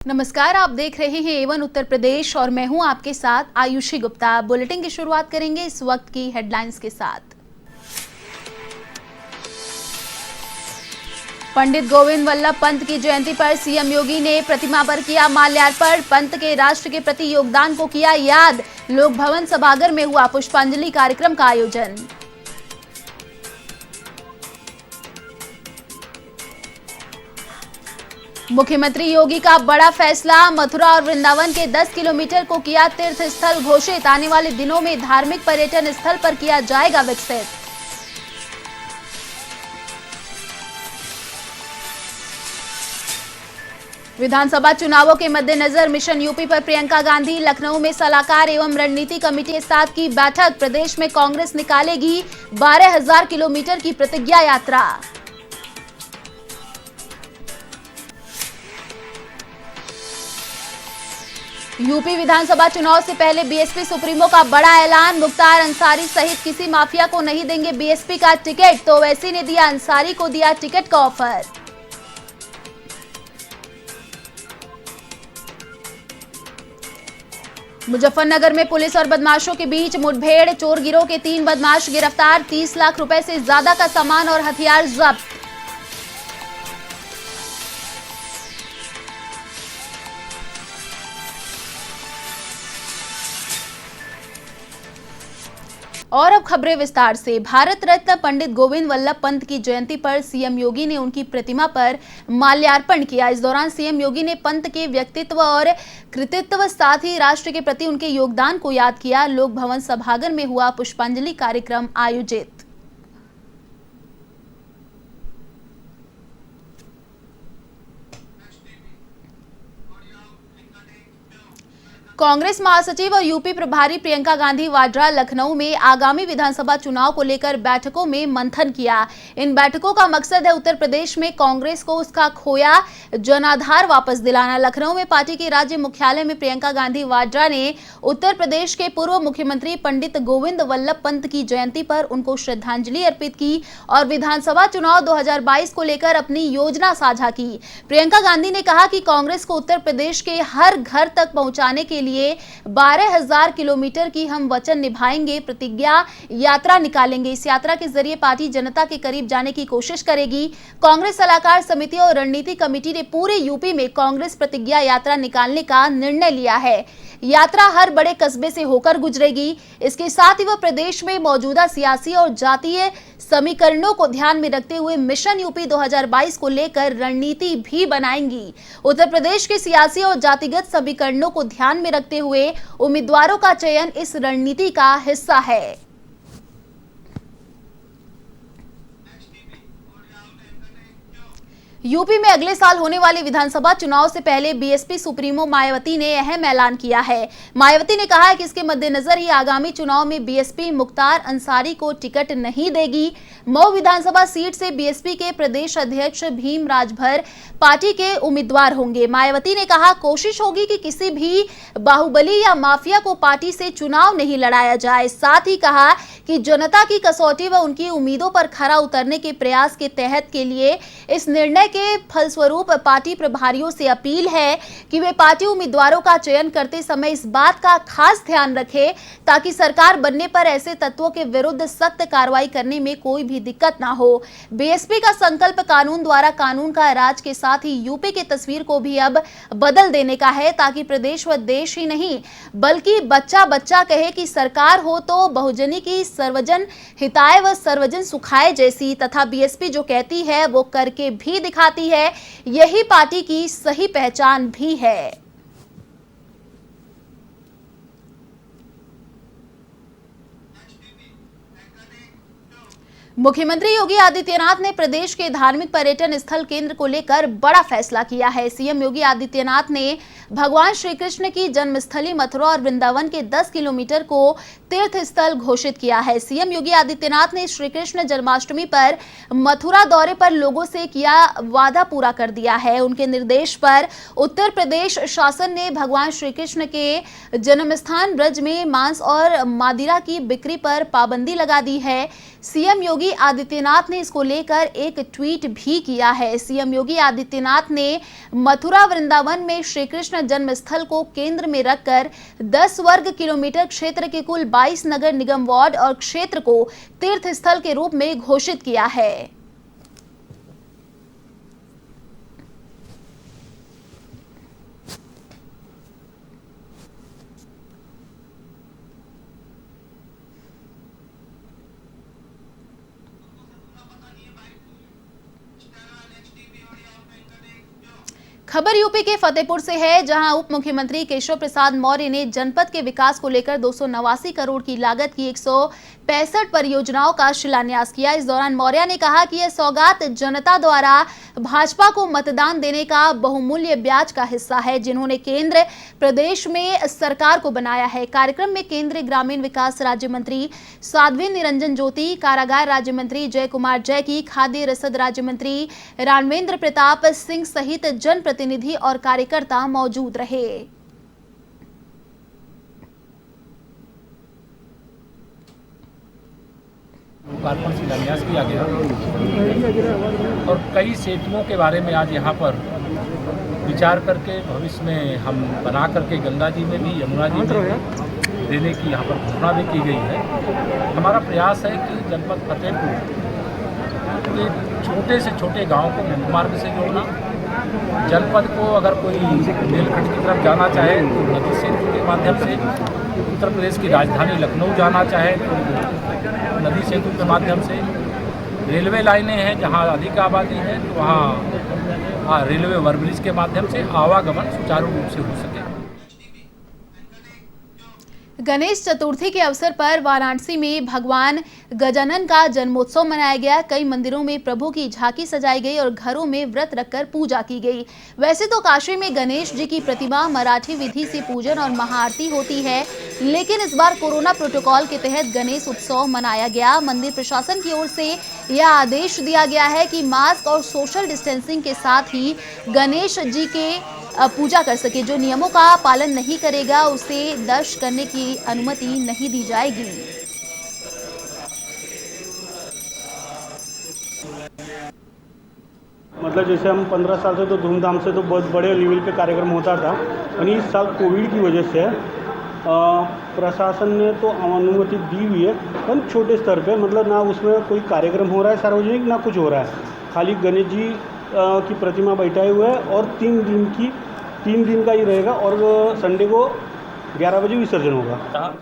नमस्कार, आप देख रहे हैं एवन उत्तर प्रदेश और मैं हूं आपके साथ आयुषी गुप्ता। बुलेटिन की शुरुआत करेंगे इस वक्त की हेडलाइंस के साथ। पंडित गोविंद वल्लभ पंत की जयंती पर सीएम योगी ने प्रतिमा पर किया माल्यार्पण। पंत के राष्ट्र के प्रति योगदान को किया याद। लोक भवन सभागार में हुआ पुष्पांजलि कार्यक्रम का आयोजन। मुख्यमंत्री योगी का बड़ा फैसला, मथुरा और वृंदावन के 10 किलोमीटर को किया तीर्थ स्थल घोषित। आने वाले दिनों में धार्मिक पर्यटन स्थल पर किया जाएगा विकसित। विधानसभा चुनावों के मद्देनजर मिशन यूपी पर प्रियंका गांधी लखनऊ में सलाहकार एवं रणनीति कमेटी के साथ की बैठक। प्रदेश में कांग्रेस निकालेगी 12,000 किलोमीटर की प्रतिज्ञा यात्रा। यूपी विधानसभा चुनाव से पहले बीएसपी सुप्रीमो का बड़ा ऐलान। मुख्तार अंसारी सहित किसी माफिया को नहीं देंगे बीएसपी का टिकट। तो ओवैसी ने दिया अंसारी को दिया टिकट का ऑफर। मुजफ्फरनगर में पुलिस और बदमाशों के बीच मुठभेड़। चोर गिरोह के 3 बदमाश गिरफ्तार। 30 लाख रुपए से ज्यादा का सामान और हथियार जब्त। और अब खबरें विस्तार से। भारत रत्न पंडित गोविंद वल्लभ पंत की जयंती पर सीएम योगी ने उनकी प्रतिमा पर माल्यार्पण किया। इस दौरान सीएम योगी ने पंत के व्यक्तित्व और कृतित्व साथ ही राष्ट्र के प्रति उनके योगदान को याद किया। लोक भवन सभागार में हुआ पुष्पांजलि कार्यक्रम आयोजित। कांग्रेस महासचिव और यूपी प्रभारी प्रियंका गांधी वाड्रा लखनऊ में आगामी विधानसभा चुनाव को लेकर बैठकों में मंथन किया। इन बैठकों का मकसद है उत्तर प्रदेश में कांग्रेस को उसका खोया जनाधार वापस दिलाना। लखनऊ में पार्टी के राज्य मुख्यालय में प्रियंका गांधी वाड्रा ने उत्तर प्रदेश के पूर्व मुख्यमंत्री पंडित गोविंद वल्लभ पंत की जयंती पर उनको श्रद्धांजलि अर्पित की और विधानसभा चुनाव 2022 को लेकर अपनी योजना साझा की। प्रियंका गांधी ने कहा कि कांग्रेस को उत्तर प्रदेश के हर घर तक पहुंचाने के लिए 12,000 किलोमीटर की हम वचन निभाएंगे, प्रतिज्ञा यात्रा निकालेंगे। इस यात्रा के जरिए पार्टी जनता के करीब जाने की कोशिश करेगी। कांग्रेस सलाहकार समिति और रणनीति कमेटी ने पूरे यूपी में कांग्रेस प्रतिज्ञा यात्रा निकालने का निर्णय लिया है। यात्रा हर बड़े कस्बे से होकर गुजरेगी। इसके साथ ही वह प्रदेश में मौजूदा सियासी और जातीय समीकरणों को ध्यान में रखते हुए मिशन यूपी 2022 को लेकर रणनीति भी बनाएंगी। उत्तर प्रदेश के सियासी और जातिगत समीकरणों को ध्यान में रखते हुए उम्मीदवारों का चयन इस रणनीति का हिस्सा है। यूपी में अगले साल होने वाले विधानसभा चुनाव से पहले बीएसपी सुप्रीमो मायावती ने अहम ऐलान किया है। मायावती ने कहा है कि इसके मद्देनजर ही आगामी चुनाव में बीएसपी मुख्तार अंसारी को टिकट नहीं देगी। मऊ विधानसभा सीट से बीएसपी के प्रदेश अध्यक्ष भीम राजभर पार्टी के उम्मीदवार होंगे। मायावती ने कहा, कोशिश होगी कि किसी भी बाहुबली या माफिया को पार्टी से चुनाव नहीं लड़ाया जाए। साथ ही कहा कि जनता की कसौटी व उनकी उम्मीदों पर खरा उतरने के प्रयास के तहत के लिए इस निर्णय के फलस्वरूप पार्टी प्रभारियों से अपील है कि वे पार्टी उम्मीदवारों का चयन करते समय इस बात का खास ध्यान रखें ताकि सरकार बनने पर ऐसे तत्वों के विरुद्ध सख्त कार्रवाई करने में कोई भी दिक्कत ना हो। बीएसपी का संकल्प कानून द्वारा कानून का राज के साथ ही यूपी की तस्वीर को भी अब बदल देने का है ताकि प्रदेश व देश ही नहीं बल्कि बच्चा बच्चा कहे कि सरकार हो तो बहुजनी की सर्वजन हिताय व सर्वजन सुखाय जैसी, तथा बीएसपी जो कहती है वो करके भी दिखाती है। यही पार्टी की सही पहचान भी है। मुख्यमंत्री योगी आदित्यनाथ ने प्रदेश के धार्मिक पर्यटन स्थल केंद्र को लेकर बड़ा फैसला किया है। सीएम योगी आदित्यनाथ ने भगवान श्री कृष्ण की जन्मस्थली मथुरा और वृंदावन के 10 किलोमीटर को तीर्थ स्थल घोषित किया है। सीएम योगी आदित्यनाथ ने श्री कृष्ण जन्माष्टमी पर मथुरा दौरे पर लोगों से किया वादा पूरा कर दिया है। उनके निर्देश पर उत्तर प्रदेश शासन ने भगवान श्री कृष्ण के जन्म स्थान ब्रज में मांस और मादिरा की बिक्री पर पाबंदी लगा दी है। सीएम योगी आदित्यनाथ ने इसको लेकर एक ट्वीट भी किया है। सीएम योगी आदित्यनाथ ने मथुरा वृंदावन में श्री कृष्ण जन्मस्थल को केंद्र में रखकर 10 वर्ग किलोमीटर क्षेत्र के कुल 22 नगर निगम वार्ड और क्षेत्र को तीर्थ स्थल के रूप में घोषित किया है। खबर यूपी के फतेहपुर से है, जहां उप मुख्यमंत्री केशव प्रसाद मौर्य ने जनपद के विकास को लेकर 289 करोड़ की लागत की 165 परियोजनाओं का शिलान्यास किया। इस दौरान मौर्य ने कहा कि यह सौगात जनता द्वारा भाजपा को मतदान देने का बहुमूल्य ब्याज का हिस्सा है, जिन्होंने केंद्र प्रदेश में सरकार को बनाया है। कार्यक्रम में केंद्रीय ग्रामीण विकास राज्य मंत्री साध्वी निरंजन ज्योति, कारागार राज्य मंत्री जय कुमार जैकी, खाद्य रसद राज्य मंत्री राणवेंद्र प्रताप सिंह सहित जनप्रतिनिधि और कार्यकर्ता मौजूद रहे। लोकार्पण शिलान्यास किया गया और कई सेतुओं के बारे में आज यहाँ पर विचार करके भविष्य में हम बना करके गंगा जी में भी, यमुना जी में भी देने की यहाँ पर घोषणा भी की गई है। हमारा प्रयास है कि जनपद फतेहपुर के छोटे से छोटे गाँव को मुख्य मार्ग से जोड़ना। जनपद को अगर कोई रेलखंड की तरफ जाना चाहे तो नदी सेतु के माध्यम से, उत्तर प्रदेश की राजधानी लखनऊ जाना चाहे तो नदी सेतु के माध्यम से, रेलवे लाइनें हैं जहां अधिक आबादी है तो वहाँ रेलवे ओवरब्रिज के माध्यम से आवागमन सुचारू रूप से हो सके। गणेश चतुर्थी के अवसर पर वाराणसी में भगवान गजानन का जन्मोत्सव मनाया गया। कई मंदिरों में प्रभु की झांकी सजाई गई और घरों में व्रत रखकर पूजा की गई। वैसे तो काशी में गणेश जी की प्रतिमा मराठी विधि से पूजन और महाआरती होती है, लेकिन इस बार कोरोना प्रोटोकॉल के तहत गणेश उत्सव मनाया गया। मंदिर प्रशासन की ओर से यह आदेश दिया गया है कि मास्क और सोशल डिस्टेंसिंग के साथ ही गणेश जी के पूजा कर सके। जो नियमों का पालन नहीं करेगा उसे दर्श करने की अनुमति नहीं दी जाएगी। मतलब जैसे हम 15 साल से तो धूमधाम से तो बहुत बड़े लेवल पे कार्यक्रम होता था, और इस साल कोविड की वजह से प्रशासन ने तो अनुमति दी हुई है, पर छोटे स्तर पे, मतलब ना उसमें कोई कार्यक्रम हो रहा है सार्वजनिक, ना कुछ हो रहा है। खाली गणेश जी की प्रतिमा बैठाए हुए है और 3 दिन का ही रहेगा और संडे को 11 बजे विसर्जन होगा।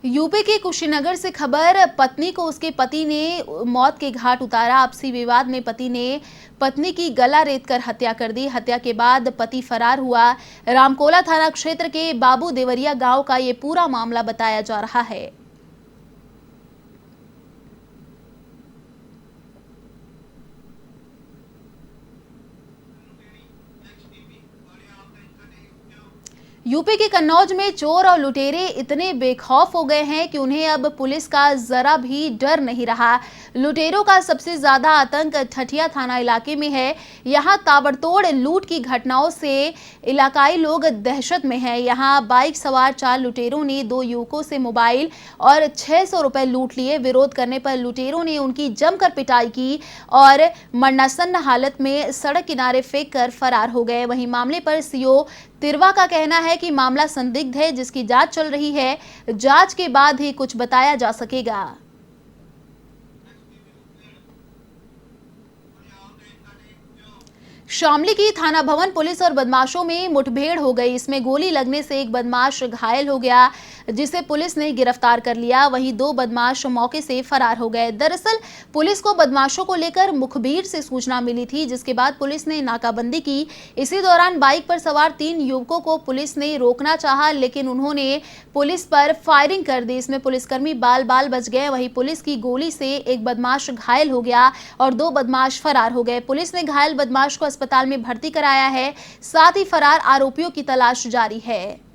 यूपी के कुशीनगर से खबर, पत्नी को उसके पति ने मौत के घाट उतारा। आपसी विवाद में पति ने पत्नी की गला रेतकर हत्या कर दी। हत्या के बाद पति फरार हुआ। रामकोला थाना क्षेत्र के बाबू देवरिया गांव का ये पूरा मामला बताया जा रहा है। यूपी के कन्नौज में चोर और लुटेरे इतने बेखौफ हो गए हैं कि उन्हें अब पुलिस का जरा भी डर नहीं रहा। लुटेरों का सबसे ज्यादा आतंक ठठिया थाना इलाके में है। यहां ताबड़तोड़ लूट की घटनाओं से इलाकाई लोग दहशत में हैं। यहां बाइक सवार 4 लुटेरों ने 2 युवकों से मोबाइल और 600 रुपए लूट लिए। विरोध करने पर लुटेरों ने उनकी जमकर पिटाई की और मरनासन्न हालत में सड़क किनारे फेंक कर फरार हो गए। वहीं मामले पर सीओ तिरवा का कहना है कि मामला संदिग्ध है, जिसकी जांच चल रही है। जांच के बाद ही कुछ बताया जा सकेगा। शामली की थाना भवन पुलिस और बदमाशों में मुठभेड़ हो गई। इसमें गोली लगने से एक बदमाश घायल हो गया। जिसे पुलिस ने गिरफ्तार कर लिया। वहीं 2 बदमाश मौके से फरार हो गए। दरअसल पुलिस को बदमाशों को लेकर मुखबिर से सूचना मिली थी, जिसके बाद पुलिस ने नाकाबंदी की। इसी दौरान बाइक पर सवार 3 युवकों को पुलिस ने रोकना चाहा, लेकिन उन्होंने पुलिस पर फायरिंग कर दी। इसमें पुलिसकर्मी बाल बाल बच गए। वहीं पुलिस की गोली से एक बदमाश घायल हो गया और 2 बदमाश फरार हो गए। पुलिस ने घायल बदमाश को अस्पताल में भर्ती कराया है। साथ ही फरार आरोपियों की तलाश जारी है।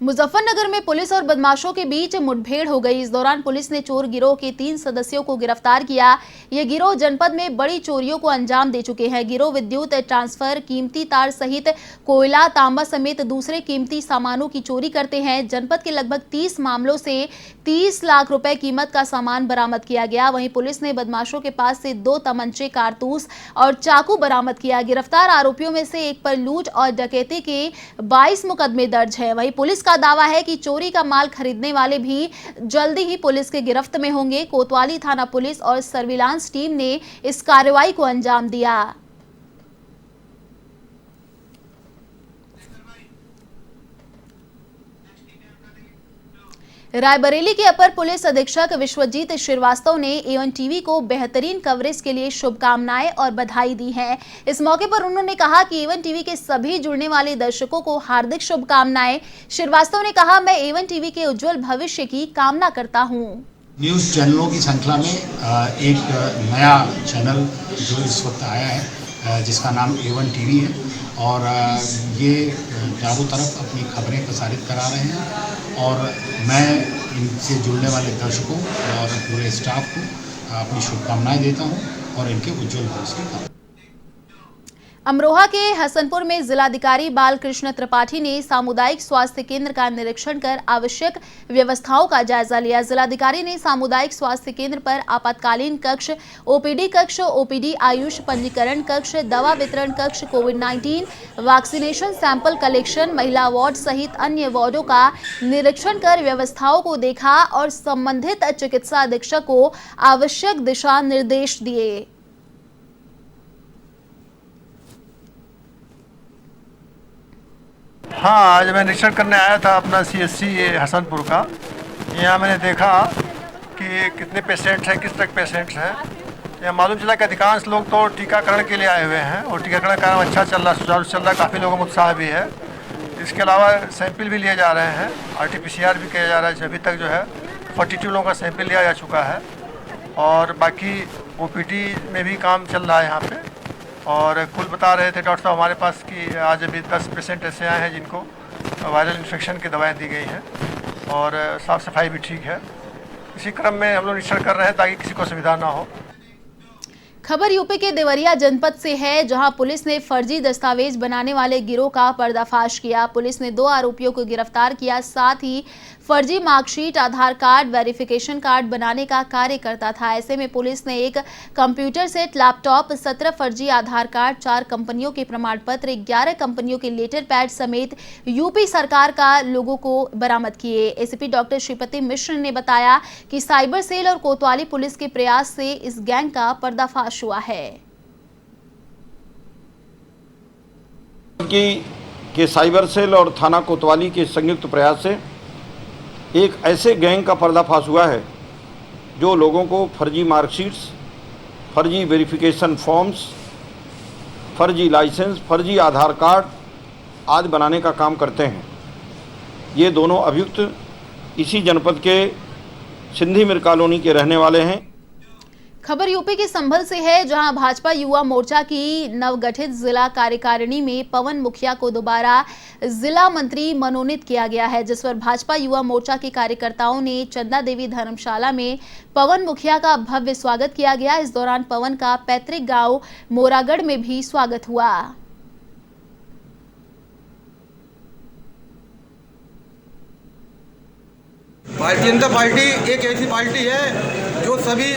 मुजफ्फरनगर में पुलिस और बदमाशों के बीच मुठभेड़ हो गई। इस दौरान पुलिस ने चोर गिरोह के 3 सदस्यों को गिरफ्तार किया। ये गिरोह जनपद में बड़ी चोरियों को अंजाम दे चुके हैं। गिरोह विद्युत ट्रांसफर, कीमती तार सहित कोयला, तांबा समेत दूसरे कीमती सामानों की चोरी करते हैं। जनपद के लगभग 30 मामलों से 30 लाख रुपए कीमत का सामान बरामद किया गया। वहीं पुलिस ने बदमाशों के पास से 2 तमंचे, कारतूस और चाकू बरामद किया। गिरफ्तार आरोपियों में से एक पर लूट और डकैती के 22 मुकदमे दर्ज है। वहीं पुलिस का दावा है कि चोरी का माल खरीदने वाले भी जल्दी ही पुलिस के गिरफ्त में होंगे। कोतवाली थाना पुलिस और सर्विलांस टीम ने इस कार्रवाई को अंजाम दिया। रायबरेली के अपर पुलिस अधीक्षक विश्वजीत श्रीवास्तव ने A1 टीवी को बेहतरीन कवरेज के लिए शुभकामनाएं और बधाई दी है। इस मौके पर उन्होंने कहा कि A1 टीवी के सभी जुड़ने वाले दर्शकों को हार्दिक शुभकामनाएं। श्रीवास्तव ने कहा, मैं A1 टीवी के उज्जवल भविष्य की कामना करता हूं। न्यूज़ चैनलों की श्रृंखला में एक नया चैनल जो इस वक्त आया है, जिसका नाम A1 टीवी है और ये चारों तरफ अपनी खबरें प्रसारित करा रहे हैं और मैं इनसे जुड़ने वाले दर्शकों और पूरे स्टाफ को अपनी शुभकामनाएं देता हूं और इनके उज्जवल भविष्य की कामना। अमरोहा के हसनपुर में जिलाधिकारी बालकृष्ण त्रिपाठी ने सामुदायिक स्वास्थ्य केंद्र का निरीक्षण कर आवश्यक व्यवस्थाओं का जायजा लिया। जिलाधिकारी ने सामुदायिक स्वास्थ्य केंद्र पर आपातकालीन कक्ष, ओपीडी कक्ष, ओपीडी आयुष पंजीकरण कक्ष, दवा वितरण कक्ष, कोविड-19 वैक्सीनेशन सैंपल कलेक्शन, महिला वार्ड सहित अन्य वार्डों का निरीक्षण कर व्यवस्थाओं को देखा और संबंधित चिकित्सा अधीक्षक को आवश्यक दिशा निर्देश दिए। हाँ, आज मैं निरीक्षण करने आया था अपना CHC हसनपुर का। यहाँ मैंने देखा कि कितने पेशेंट्स हैं, किस तरह के पेशेंट्स हैं। यह मालूम चला कि अधिकांश लोग तो टीकाकरण के लिए आए हुए हैं और टीकाकरण का काम अच्छा चल रहा, सुचारू चल रहा है, काफ़ी लोगों में उत्साह भी है। इसके अलावा सैंपल भी लिए जा रहे हैं, RT-PCR भी किया जा रहा है। अभी तक जो है 42 लोगों का सैंपल लिया जा चुका है और बाकी OPD में भी काम चल रहा है यहाँ पे। और कुल बता रहे थे डॉक्टर साहब हमारे पास कि आज अभी 10 पेशेंट ऐसे आए हैं जिनको वायरल इन्फेक्शन की दवाएं दी गई हैं और साफ़ सफाई भी ठीक है। इसी क्रम में हम लोग निरीक्षण कर रहे हैं ताकि किसी को असुविधा ना हो। खबर यूपी के देवरिया जनपद से है, जहां पुलिस ने फर्जी दस्तावेज बनाने वाले गिरोह का पर्दाफाश किया। पुलिस ने 2 आरोपियों को गिरफ्तार किया। साथ ही फर्जी मार्कशीट, आधार कार्ड, वेरिफिकेशन कार्ड बनाने का कार्य करता था। ऐसे में पुलिस ने एक कंप्यूटर सेट, लैपटॉप, 17 फर्जी आधार कार्ड, 4 कंपनियों के प्रमाण पत्र, 11 कंपनियों के लेटर पैड समेत यूपी सरकार का लोगों को बरामद किए। एसीपी डॉक्टर श्रीपति मिश्र ने बताया कि साइबर सेल और कोतवाली पुलिस के प्रयास से इस गैंग का पर्दाफाश हुआ है। कि साइबर सेल और थाना कोतवाली के संयुक्त प्रयास से एक ऐसे गैंग का पर्दाफाश हुआ है जो लोगों को फर्जी मार्कशीट्स, फर्जी वेरिफिकेशन फॉर्म्स, फर्जी लाइसेंस, फर्जी आधार कार्ड आदि बनाने का काम करते हैं। ये दोनों अभियुक्त इसी जनपद के सिंधी मिर कॉलोनी के रहने वाले हैं। खबर यूपी के संभल से है, जहां भाजपा युवा मोर्चा की नवगठित जिला कार्यकारिणी में पवन मुखिया को दोबारा जिला मंत्री मनोनीत किया गया है, जिस पर भाजपा युवा मोर्चा के कार्यकर्ताओं ने चंदा देवी धर्मशाला में पवन मुखिया का भव्य स्वागत किया गया। इस दौरान पवन का पैतृक गांव मोरागढ़ में भी स्वागत हुआ। भारतीय जनता पार्टी एक ऐसी पार्टी है जो सभी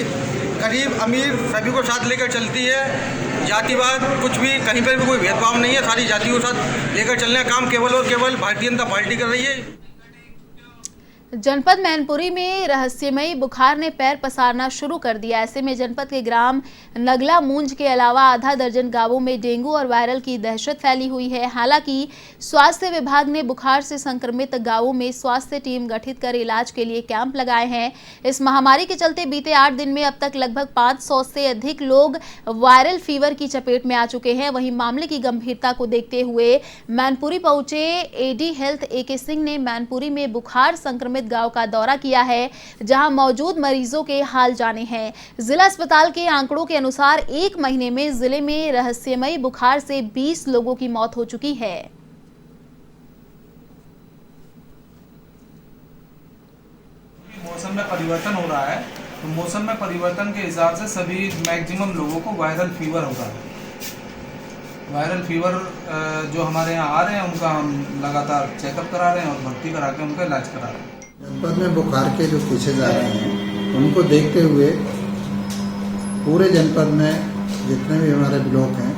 गरीब अमीर सभी को साथ लेकर चलती है। जातिवाद कुछ भी कहीं पर भी कोई भेदभाव नहीं है, सारी जातियों के साथ लेकर चलने का काम केवल और केवल भारतीय जनता पार्टी कर रही है। जनपद मैनपुरी में रहस्यमयी बुखार ने पैर पसारना शुरू कर दिया। ऐसे में जनपद के ग्राम नगला मूंज के अलावा आधा दर्जन गांवों में डेंगू और वायरल की दहशत फैली हुई है। हालांकि स्वास्थ्य विभाग ने बुखार से संक्रमित गांवों में स्वास्थ्य टीम गठित कर इलाज के लिए कैंप लगाए हैं। इस महामारी के चलते बीते 8 दिन में अब तक लगभग 500 से अधिक लोग वायरल फीवर की चपेट में आ चुके हैं। वहीं मामले की गंभीरता को देखते हुए मैनपुरी पहुंचे एडी हेल्थ AK सिंह ने मैनपुरी में बुखार संक्रमित गांव का दौरा किया है, जहां मौजूद मरीजों के हाल जाने हैं। जिला अस्पताल के आंकड़ों के अनुसार 1 महीने में जिले में रहस्यमयी बुखार से 20 लोगों की मौत हो चुकी है। मौसम में परिवर्तन हो रहा है, तो मौसम में परिवर्तन के हिसाब से सभी मैक्सिमम लोगों को वायरल फीवर हो रहा है। वायरल फीवर जो हमारे यहाँ आ रहे हैं उनका हम लगातार चेकअप करा रहे हैं और भर्ती करा के उनका इलाज करा रहे हैं। जनपद में बुखार के जो केसेज आ रहे हैं उनको देखते हुए पूरे जनपद में जितने भी हमारे ब्लॉक हैं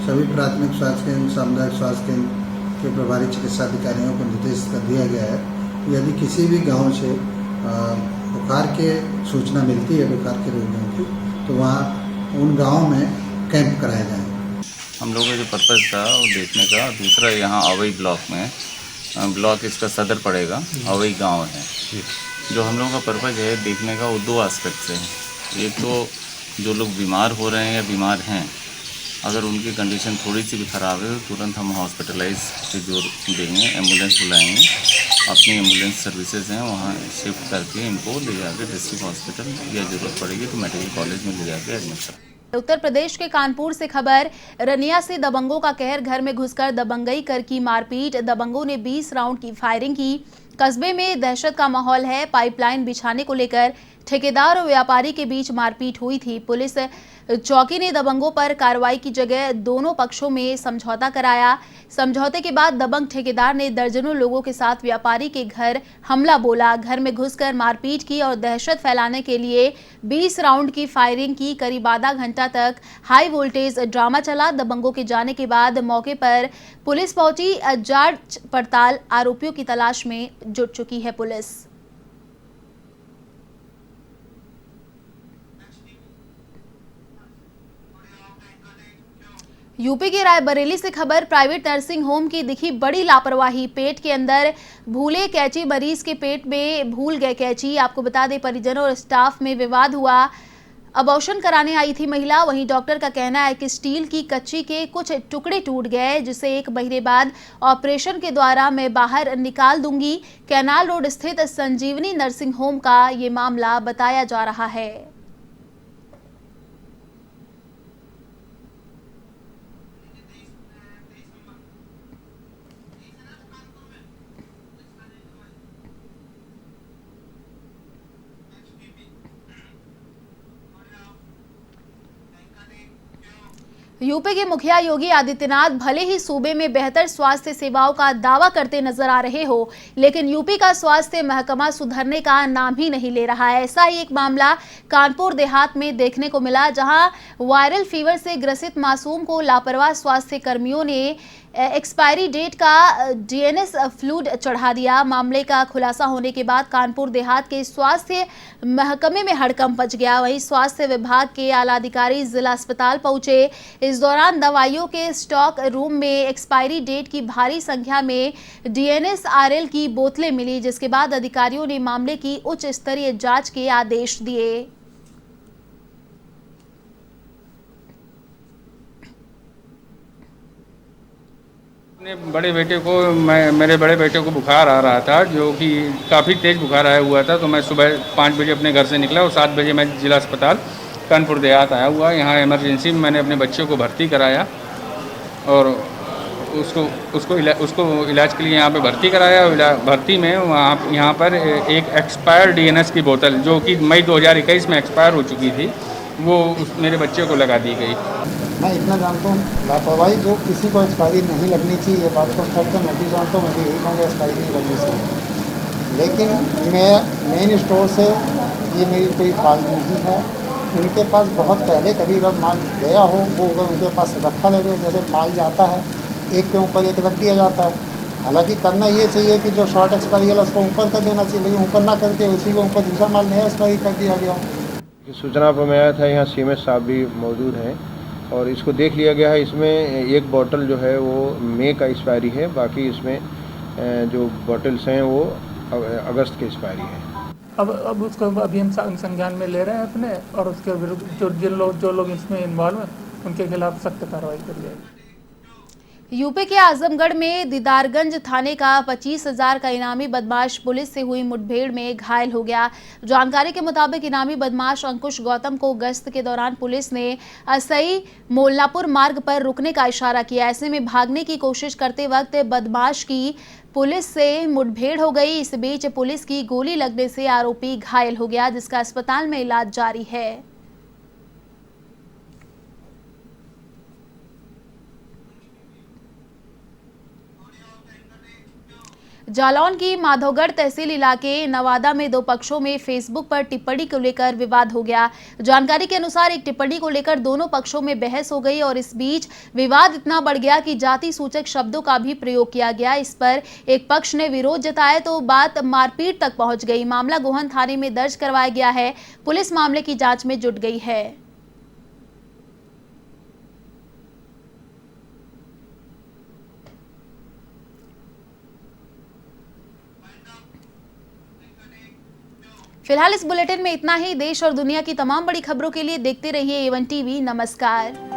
सभी प्राथमिक स्वास्थ्य केंद्र, सामुदायिक स्वास्थ्य केंद्र के प्रभारी चिकित्सा अधिकारियों को निर्देश कर दिया गया है कि यदि किसी भी गांव से बुखार के सूचना मिलती है बुखार के रोगियों की, तो वहाँ उन गाँव में कैंप कराए जाएँ। हम लोगों का जो पर्पज़ था वो देखने का, दूसरा यहाँ अवई ब्लॉक में ब्लॉक इसका सदर पड़ेगा, अवई गांव है। जो हम लोगों का पर्पज़ है देखने का वो 2 एस्पेक्ट से है। एक तो जो लोग बीमार हो रहे हैं या बीमार हैं, अगर उनकी कंडीशन थोड़ी सी भी ख़राब है तो तुरंत हम हॉस्पिटलाइज से जोड़ देंगे, एम्बुलेंस बुलाएंगे, अपनी एम्बुलेंस सर्विसेज हैं वहाँ शिफ्ट करके इनको ले जाकर डिस्ट्रिक्ट हॉस्पिटल या ज़रूरत पड़ेगी तो मेडिकल कॉलेज में ले जाकर एडमिट करें। उत्तर प्रदेश के कानपुर से खबर। रनिया से दबंगों का कहर, घर में घुसकर दबंगई कर की मारपीट, दबंगों ने 20 राउंड की फायरिंग की। कस्बे में दहशत का माहौल है। पाइपलाइन बिछाने को लेकर ठेकेदार और व्यापारी के बीच मारपीट हुई थी। पुलिस चौकी ने दबंगों पर कार्रवाई की जगह दोनों पक्षों में समझौता कराया। समझौते के बाद दबंग ठेकेदार ने दर्जनों लोगों के साथ व्यापारी के घर हमला बोला, घर में घुसकर मारपीट की और दहशत फैलाने के लिए 20 राउंड की फायरिंग की। करीब आधा घंटा तक हाई वोल्टेज ड्रामा चला। दबंगों के जाने के बाद मौके पर पुलिस पहुंची। जांच पड़ताल आरोपियों की तलाश में जुट चुकी है पुलिस। यूपी के रायबरेली से खबर। प्राइवेट नर्सिंग होम की दिखी बड़ी लापरवाही। पेट के अंदर भूले कैंची, मरीज के पेट में भूल गए कैंची। आपको बता दें परिजनों और स्टाफ में विवाद हुआ। अबॉर्शन कराने आई थी महिला, वहीं डॉक्टर का कहना है कि स्टील की कच्ची के कुछ टुकड़े टूट गए, जिसे 1 महीने बाद ऑपरेशन के द्वारा मैं बाहर निकाल दूंगी। कैनाल रोड स्थित संजीवनी नर्सिंग होम का ये मामला बताया जा रहा है। यूपी के मुखिया योगी आदित्यनाथ भले ही सूबे में बेहतर स्वास्थ्य सेवाओं का दावा करते नजर आ रहे हो, लेकिन यूपी का स्वास्थ्य महकमा सुधरने का नाम ही नहीं ले रहा है। ऐसा ही एक मामला कानपुर देहात में देखने को मिला, जहां वायरल फीवर से ग्रसित मासूम को लापरवाह स्वास्थ्य कर्मियों ने एक्सपायरी डेट का DNS फ्लूइड चढ़ा दिया। मामले का खुलासा होने के बाद कानपुर देहात के स्वास्थ्य महकमे में हड़कंप मच गया। वहीं स्वास्थ्य विभाग के आला अधिकारी जिला अस्पताल पहुंचे। इस दौरान दवाइयों के स्टॉक रूम में एक्सपायरी डेट की भारी संख्या में DNS RL की बोतलें मिली, जिसके बाद अधिकारियों ने मामले की उच्च स्तरीय जांच के आदेश दिए। बड़े बेटे को मेरे बड़े बेटे को बुखार आ रहा था, जो कि काफ़ी तेज़ बुखार आया हुआ था। तो मैं सुबह 5 बजे अपने घर से निकला और 7 बजे मैं जिला अस्पताल कानपुर देहात आया हुआ। यहाँ इमरजेंसी में मैंने अपने बच्चे को भर्ती कराया और उसको इलाज के लिए यहाँ पे भर्ती कराया। भर्ती में यहाँ पर एक एक्सपायर DNS की बोतल, जो कि मई 2021 में एक्सपायर हो चुकी थी, वो मेरे बच्चे को लगा दी गई। मैं इतना जानता हूँ लापरवाही जो किसी को एक्सपायरी नहीं लगनी चाहिए, ये बात को सच मैं भी जानता हूँ, मैं भी यही कहूँगा एक्सपायरी नहीं लगनी चाहिए। लेकिन मैं मेन स्टोर से ये मेरी कोई फाल नहीं है। उनके पास बहुत पहले कभी अगर माल गया हो, वो अगर उनके पास रखा लगे, जैसे माल जाता है एक के ऊपर एक रख दिया जाता है, हालांकि करना ये चाहिए कि जो शॉर्ट एक्सपायरी वाला उसको ऊपर कर देना चाहिए, लेकिन ऊपर ना करके उसी को ऊपर दूसरा माल नया एक्सपायरी कर दिया गया। सूचना पर मैं आया था, यहाँ सीएमएस साहब भी मौजूद हैं और इसको देख लिया गया है। इसमें एक बोतल जो है वो मई का एक्सपायरी है, बाकी इसमें जो बोतल्स हैं वो अगस्त की एक्सपायरी है। अब उसको अभी हम संज्ञान में ले रहे हैं अपने, और उसके विरुद्ध जो लोग इसमें इन्वॉल्व हैं उनके खिलाफ सख्त कार्रवाई करी जाएगी। यूपी के आजमगढ़ में दीदारगंज थाने का 25,000 का इनामी बदमाश पुलिस से हुई मुठभेड़ में घायल हो गया। जानकारी के मुताबिक इनामी बदमाश अंकुश गौतम को गश्त के दौरान पुलिस ने असई मोल्लापुर मार्ग पर रुकने का इशारा किया। ऐसे में भागने की कोशिश करते वक्त बदमाश की पुलिस से मुठभेड़ हो गई। इस बीच पुलिस की गोली लगने से आरोपी घायल हो गया, जिसका अस्पताल में इलाज जारी है। जालौन की माधोगढ़ तहसील इलाके नवादा में दो पक्षों में फेसबुक पर टिप्पणी को लेकर विवाद हो गया। जानकारी के अनुसार एक टिप्पणी को लेकर दोनों पक्षों में बहस हो गई और इस बीच विवाद इतना बढ़ गया कि जाति सूचक शब्दों का भी प्रयोग किया गया। इस पर एक पक्ष ने विरोध जताया तो बात मारपीट तक पहुंच गई। मामला गोहन थाने में दर्ज करवाया गया है। पुलिस मामले की जांच में जुट गई है। फिलहाल इस बुलेटिन में इतना ही। देश और दुनिया की तमाम बड़ी खबरों के लिए देखते रहिए A1 TV। नमस्कार।